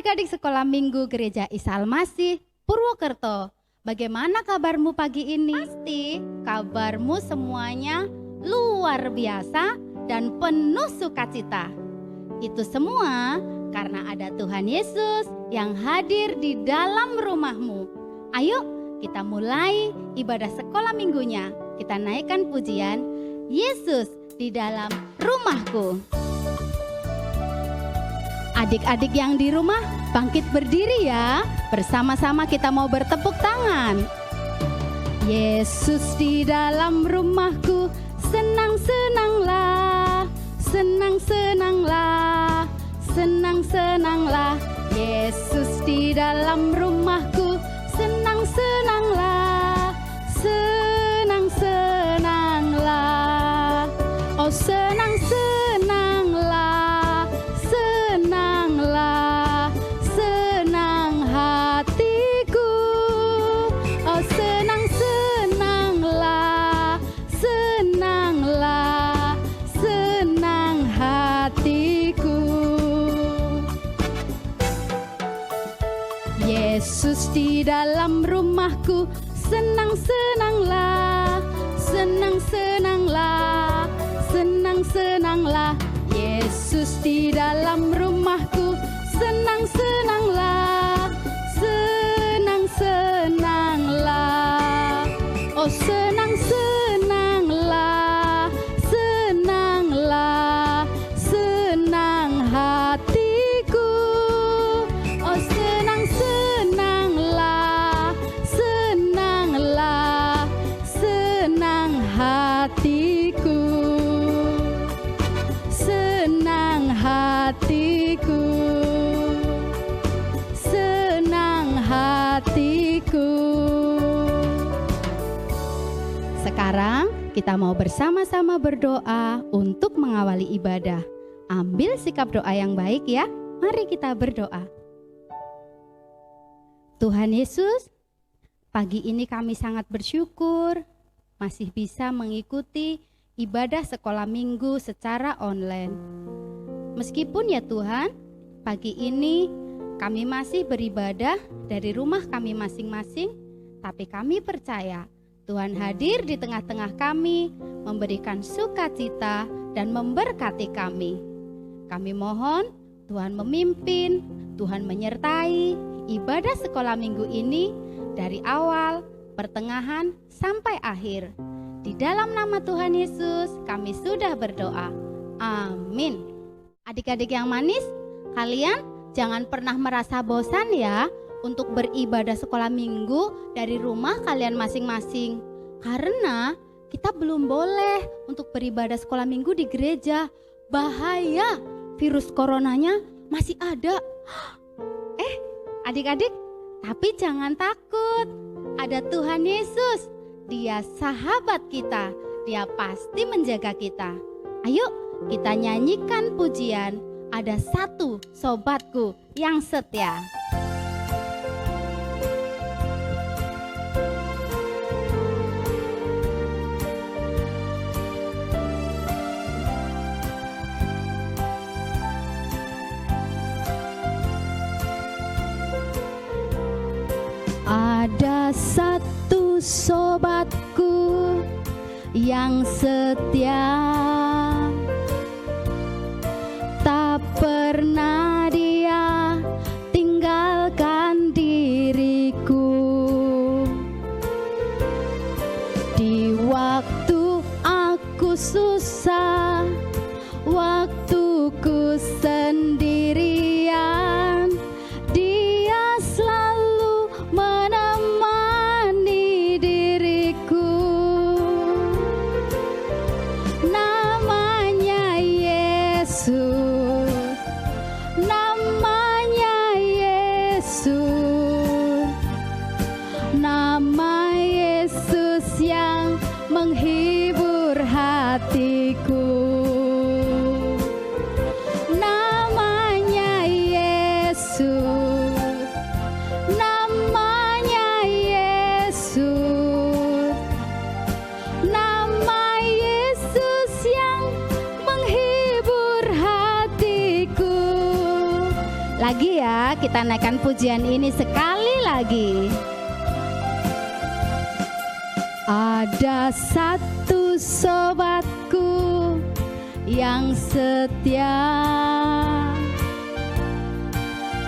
Adik-adik sekolah minggu Gereja Isa Al-Masih Purwokerto, bagaimana kabarmu pagi ini? Pasti kabarmu semuanya luar biasa dan penuh sukacita. Itu semua karena ada Tuhan Yesus yang hadir di dalam rumahmu. Ayo kita mulai ibadah sekolah minggunya. Kita naikkan pujian Yesus di dalam rumahku. Adik-adik yang di rumah bangkit berdiri ya. Bersama-sama kita mau bertepuk tangan. Yesus di dalam rumahku, senang-senanglah, senang-senanglah, senang-senanglah. Yesus di dalam rumahku, senang-senanglah, senang-senanglah. Oh senang-senanglah, senanglah, senang hatiku. Oh senang-senanglah, senanglah, senang hatiku. Yesus di dalam rumahku, senang-senanglah, senang-senanglah, senang-senanglah. Yesus di dalam rumahku, senang-senanglah, senang-senanglah. Oh senang-senanglah, senanglah, senang hatiku. Oh senang-senanglah, senanglah, senang hatiku. Senang hatiku, senang hatiku. Sekarang kita mau bersama-sama berdoa untuk mengawali ibadah. Ambil sikap doa yang baik ya. Mari kita berdoa. Tuhan Yesus, pagi ini kami sangat bersyukur masih bisa mengikuti ibadah sekolah minggu secara online. Meskipun ya Tuhan, pagi ini kami masih beribadah dari rumah kami masing-masing, tapi kami percaya Tuhan hadir di tengah-tengah kami, memberikan sukacita dan memberkati kami. Kami mohon Tuhan memimpin, Tuhan menyertai ibadah sekolah minggu ini dari awal, pertengahan, sampai akhir. Di dalam nama Tuhan Yesus kami sudah berdoa. Amin. Adik-adik yang manis, kalian jangan pernah merasa bosan ya untuk beribadah sekolah minggu dari rumah kalian masing-masing. Karena kita belum boleh untuk beribadah sekolah minggu di gereja. Bahaya, virus coronanya masih ada. Adik-adik, tapi jangan takut. Ada Tuhan Yesus. Dia sahabat kita, dia pasti menjaga kita. Ayo kita nyanyikan pujian Ada Satu Sobatku Yang Setia. Ada satu sobatku yang setia, tak pernah dia tinggalkan diriku. Di waktu aku susah, waktuku sendirian, dia selalu menemani diriku. Namanya Yesus, namanya Yesus, nama Yesus yang menghibur hatiku. Namanya Yesus, namanya Yesus, nama Yesus yang menghibur hatiku. lagi ya, kita naikkan pujian ini sekali lagi. Ada satu sobatku yang setia,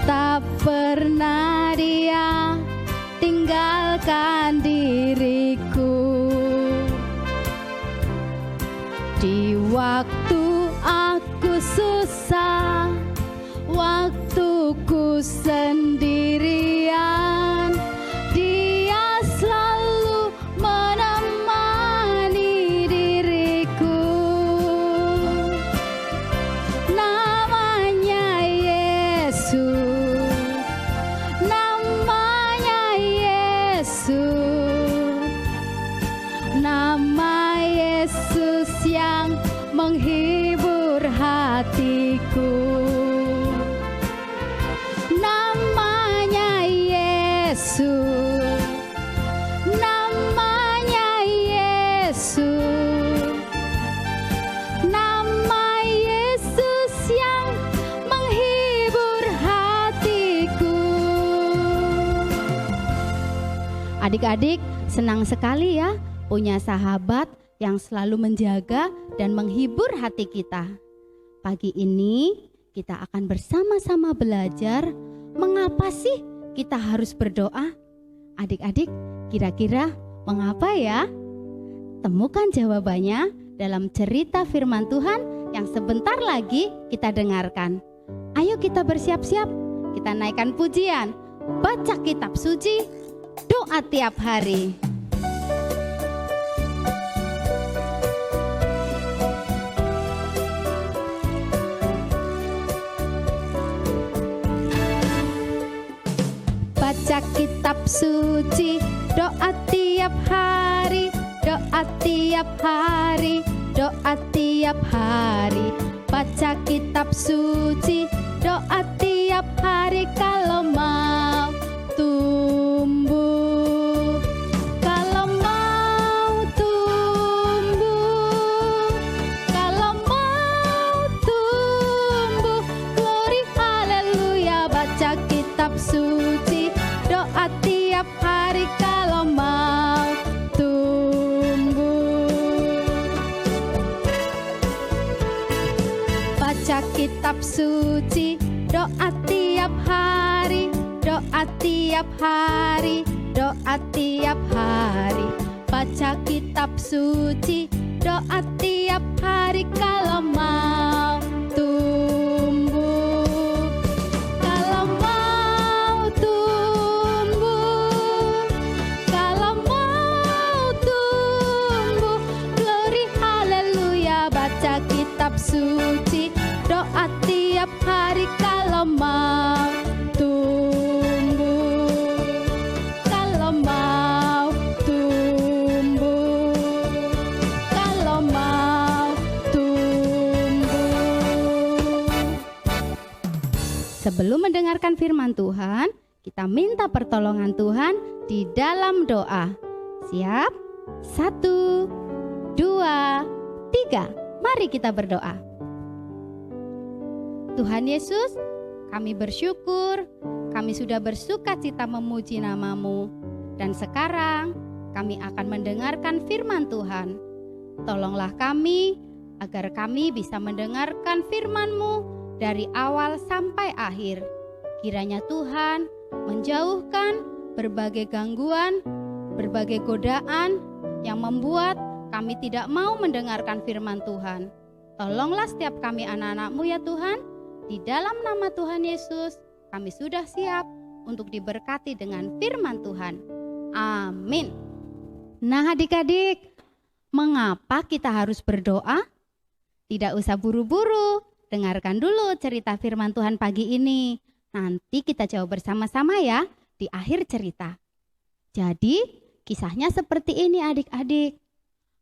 tak pernah dia tinggalkan diriku. Di waktu aku susah, waktuku sendirian, dia selalu menemani diriku. Namanya Yesus, namanya Yesus, nama Yesus yang menghibur hatiku. Namanya Yesus, namanya Yesus, nama Yesus yang menghibur hatiku. Adik-adik, senang sekali ya punya sahabat yang selalu menjaga dan menghibur hati kita. Pagi ini kita akan bersama-sama belajar mengapa sih kita harus berdoa. Adik-adik, kira-kira mengapa ya? Temukan jawabannya dalam cerita firman Tuhan yang sebentar lagi kita dengarkan. Ayo kita bersiap-siap, kita naikkan pujian, baca kitab suci, doa tiap hari. Baca kitab suci, doa tiap hari, doa tiap hari, doa tiap hari. Baca kitab suci, doa tiap hari kalau mau tumbuh. Kalau mau tumbuh, kalau mau tumbuh, glory haleluya. Baca kitab suci, doa tiap hari kalau mau tumbuh. Baca kitab suci, doa tiap hari, doa tiap hari, doa tiap hari. Baca kitab suci, doa tiap hari kalau mau tumbuh. Kalau mau tumbuh, kalau mau tumbuh, glory haleluya. Baca kitab suci, doa tiap hari kalau mau tumbuh. Kalau mau tumbuh, kalau mau tumbuh. Sebelum mendengarkan firman Tuhan, kita minta pertolongan Tuhan di dalam doa. Siap? 1, 2, 3. Mari kita berdoa. Tuhan Yesus, kami bersyukur, kami sudah bersuka cita memuji nama-Mu. Dan sekarang kami akan mendengarkan firman Tuhan. Tolonglah kami agar kami bisa mendengarkan firman-Mu dari awal sampai akhir. Kiranya Tuhan menjauhkan berbagai gangguan, berbagai godaan yang membuat kami tidak mau mendengarkan firman Tuhan. Tolonglah setiap kami anak-anak-Mu ya Tuhan. Di dalam nama Tuhan Yesus, kami sudah siap untuk diberkati dengan firman Tuhan. Amin. Nah adik-adik, mengapa kita harus berdoa? Tidak usah buru-buru, dengarkan dulu cerita firman Tuhan pagi ini. Nanti kita jawab bersama-sama ya di akhir cerita. Jadi kisahnya seperti ini adik-adik.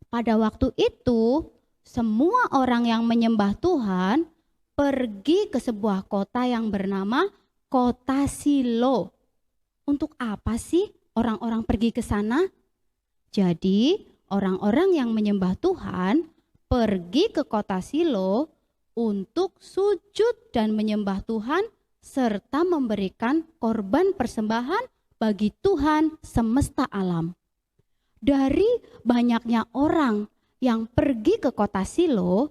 Pada waktu itu, semua orang yang menyembah Tuhan pergi ke sebuah kota yang bernama Kota Silo. Untuk apa sih orang-orang pergi ke sana? Jadi orang-orang yang menyembah Tuhan pergi ke Kota Silo untuk sujud dan menyembah Tuhan serta memberikan korban persembahan bagi Tuhan semesta alam. Dari banyaknya orang yang pergi ke kota Silo,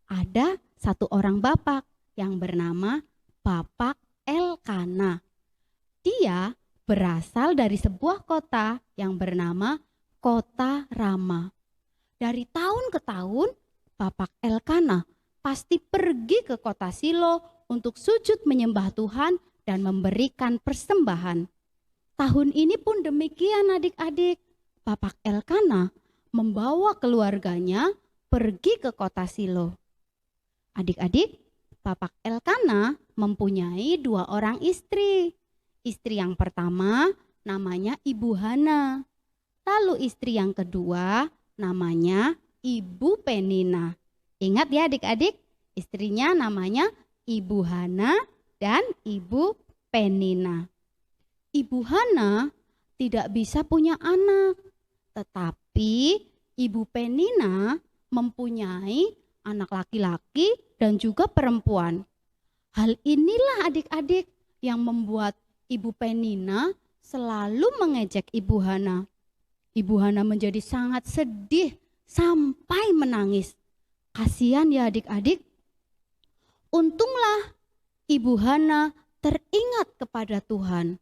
ada satu orang bapak yang bernama Bapak Elkana. Dia berasal dari sebuah kota yang bernama Kota Rama. Dari tahun ke tahun, Bapak Elkana pasti pergi ke kota Silo untuk sujud menyembah Tuhan dan memberikan persembahan. Tahun ini pun demikian adik-adik. Bapak Elkana membawa keluarganya pergi ke kota Silo. Adik-adik, Bapak Elkana mempunyai 2 orang istri. Istri yang pertama namanya Ibu Hana. Lalu istri yang kedua namanya Ibu Penina. Ingat ya adik-adik, istrinya namanya Ibu Hana dan Ibu Penina. Ibu Hana tidak bisa punya anak, tetapi Ibu Penina mempunyai anak laki-laki dan juga perempuan. Hal inilah adik-adik yang membuat Ibu Penina selalu mengejek Ibu Hana. Ibu Hana menjadi sangat sedih sampai menangis. Kasihan ya adik-adik. Untunglah Ibu Hana teringat kepada Tuhan.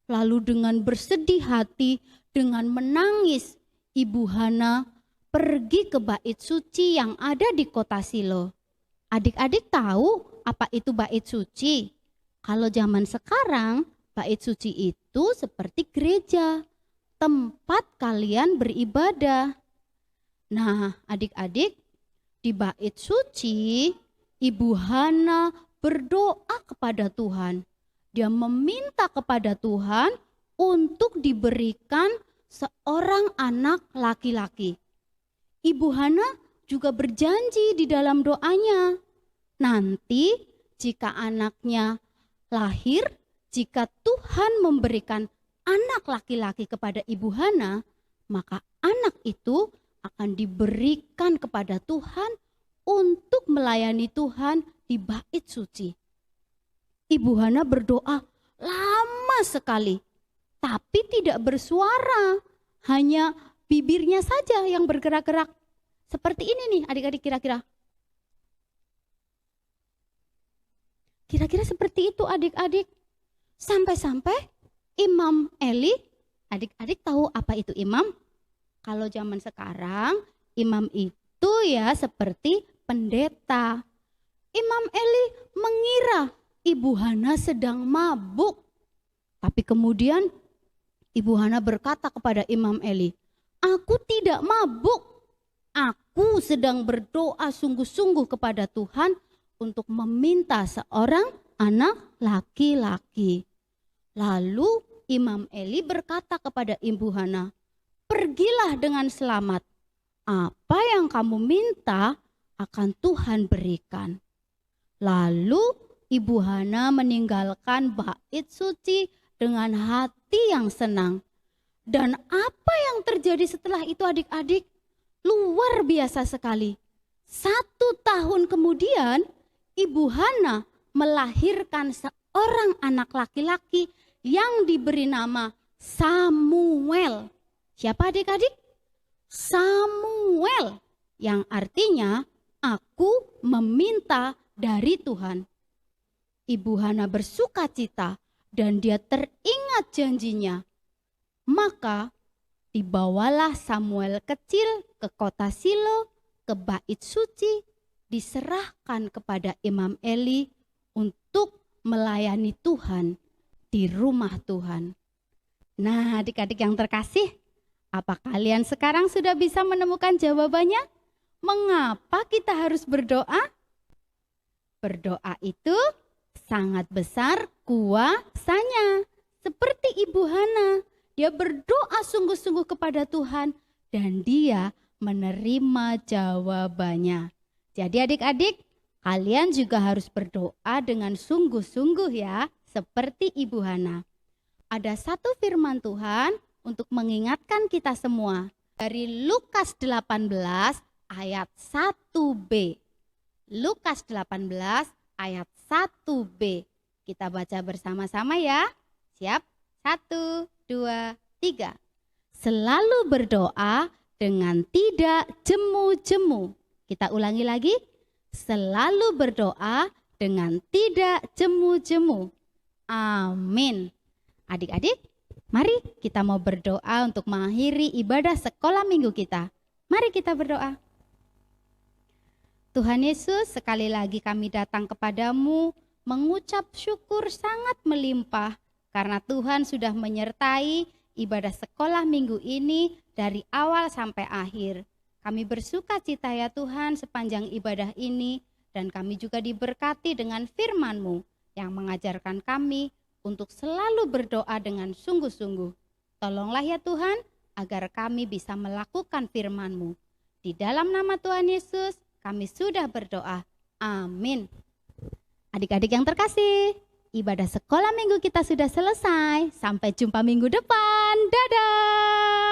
Lalu dengan bersedih hati, dengan menangis, Ibu Hana pergi ke bait suci yang ada di kota Silo. Adik-adik tahu apa itu bait suci? Kalau zaman sekarang, bait suci itu seperti gereja, tempat kalian beribadah. Nah, adik-adik, di bait suci, Ibu Hana berdoa kepada Tuhan. Dia meminta kepada Tuhan untuk diberikan seorang anak laki-laki. Ibu Hana juga berjanji di dalam doanya, nanti jika anaknya lahir, jika Tuhan memberikan anak laki-laki kepada Ibu Hana, maka anak itu akan diberikan kepada Tuhan untuk melayani Tuhan di bait suci. Ibu Hana berdoa lama sekali, tapi tidak bersuara, hanya bibirnya saja yang bergerak-gerak. Seperti ini nih adik-adik, kira-kira seperti itu adik-adik. Sampai-sampai Imam Eli, adik-adik tahu apa itu imam? Kalau zaman sekarang, imam itu ya seperti pendeta. Imam Eli mengira Ibu Hana sedang mabuk. Tapi kemudian Ibu Hana berkata kepada Imam Eli, "Aku tidak mabuk. Aku sedang berdoa sungguh-sungguh kepada Tuhan untuk meminta seorang anak laki-laki." Lalu Imam Eli berkata kepada Ibu Hana, "Pergilah dengan selamat. Apa yang kamu minta akan Tuhan berikan." Lalu Ibu Hana meninggalkan bait suci dengan hati yang senang. Dan apa yang terjadi setelah itu adik-adik? Luar biasa sekali. 1 tahun kemudian Ibu Hana melahirkan seorang anak laki-laki yang diberi nama Samuel. Siapa adik-adik? Samuel, yang artinya aku meminta dari Tuhan. Ibu Hana bersukacita dan dia teringat janjinya. Maka dibawalah Samuel kecil ke kota Silo, ke bait suci, diserahkan kepada Imam Eli untuk melayani Tuhan di rumah Tuhan. Nah, adik-adik yang terkasih, apa kalian sekarang sudah bisa menemukan jawabannya? Mengapa kita harus berdoa? Berdoa itu sangat besar kuasanya. Seperti Ibu Hana, dia berdoa sungguh-sungguh kepada Tuhan dan dia menerima jawabannya. Jadi adik-adik, kalian juga harus berdoa dengan sungguh-sungguh ya, seperti Ibu Hana. Ada satu firman Tuhan untuk mengingatkan kita semua dari Lukas 18 ayat 1b. Lukas 18 ayat 1b. Kita baca bersama-sama ya. Siap? 1, 2, 3. Selalu berdoa dengan tidak jemu-jemu. Kita ulangi lagi. Selalu berdoa dengan tidak jemu-jemu. Amin. Adik-adik, mari kita mau berdoa untuk mengakhiri ibadah sekolah minggu kita. Mari kita berdoa. Tuhan Yesus, sekali lagi kami datang kepadamu mengucap syukur sangat melimpah karena Tuhan sudah menyertai ibadah sekolah minggu ini dari awal sampai akhir. Kami bersuka cita ya Tuhan sepanjang ibadah ini dan kami juga diberkati dengan firman-Mu yang mengajarkan kami untuk selalu berdoa dengan sungguh-sungguh. Tolonglah ya Tuhan agar kami bisa melakukan firman-Mu. Di dalam nama Tuhan Yesus kami sudah berdoa. Amin. Adik-adik yang terkasih, ibadah sekolah minggu kita sudah selesai. Sampai jumpa minggu depan. Dadah.